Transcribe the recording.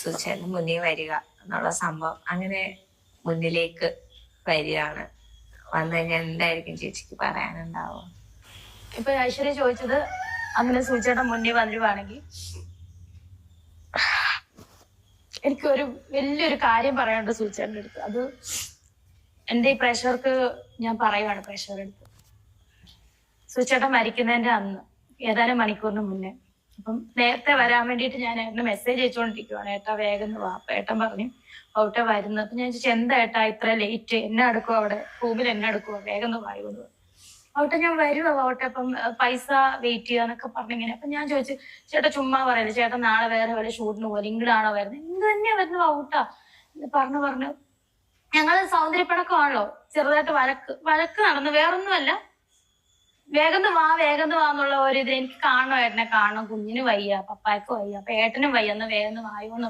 സുചേട്ടന് മുന്നിൽ വരിക എന്നുള്ള സംഭവം അങ്ങനെ മുന്നിലേക്ക് വരികയാണ്. വന്നു കഴിഞ്ഞാൽ എന്തായിരിക്കും ചേച്ചിക്ക് പറയാനുണ്ടാവുക? ഇപ്പൊ ഐശ്വര്യ ചോദിച്ചത് അങ്ങനെ സൂചേട്ടൻ മുന്നിൽ വരുവാണെങ്കിൽ എനിക്കൊരു വലിയൊരു കാര്യം പറയാനുണ്ട് സൂചേട്ടൻ്റെ അടുത്ത്. അത് എന്റെ ഈ പ്രഷർക്ക് ഞാൻ പറയുവാണ്. പ്രഷർ എടുത്ത് സൂചേട്ടൻ മരിക്കുന്നതിന്റെ അന്ന് ഏതാനും മണിക്കൂറിന് മുന്നേ അപ്പം നേരത്തെ വരാൻ വേണ്ടിയിട്ട് ഞാൻ ഏട്ടന് മെസ്സേജ് അയച്ചുകൊണ്ടിരിക്കുവാണ്. ഏട്ടാ വേഗം വാ. അപ്പൊ ഏട്ടൻ പറഞ്ഞു ഔട്ടെ വരുന്നത്. അപ്പൊ ഞാൻ ചോദിച്ചു എന്താ ഏട്ടാ ഇത്ര ലേറ്റ്, എന്നെ അടുക്കുവോ അവിടെ റൂമിൽ എന്നെ അടുക്കുവോ, വേഗം വായുന്നു. ഔട്ടെ ഞാൻ വരുവാ ഔട്ടെ, അപ്പം പൈസ വെയിറ്റ് ചെയ്യാന്നൊക്കെ പറഞ്ഞിങ്ങനെ. അപ്പൊ ഞാൻ ചോദിച്ചു ചേട്ടാ ചുമ്മാ പറയല്ലേ ചേട്ടാ, നാളെ വേറെ വല്ല ഷൂട്ടിന് പോലെ ഇങ്ങടാണോ വരുന്നത്? ഇങ്ങ് തന്നെയാ വരുന്നത് ഔട്ടാ പറഞ്ഞു ഞങ്ങള് സൗന്ദര്യപ്പണക്കമാണല്ലോ, ചെറുതായിട്ട് വഴക്ക് നടന്നു, വേറൊന്നുമല്ല. വേഗം വാ എന്നുള്ള ഒരു ഇത് എനിക്ക് കാണണം. ഏട്ടനെ കാണണം, കുഞ്ഞിന് വയ്യ, പപ്പായ്ക്ക് വയ്യ, അപ്പൊ ഏട്ടനും വയ്യ, എന്നാ വേഗം വായോ എന്നുള്ള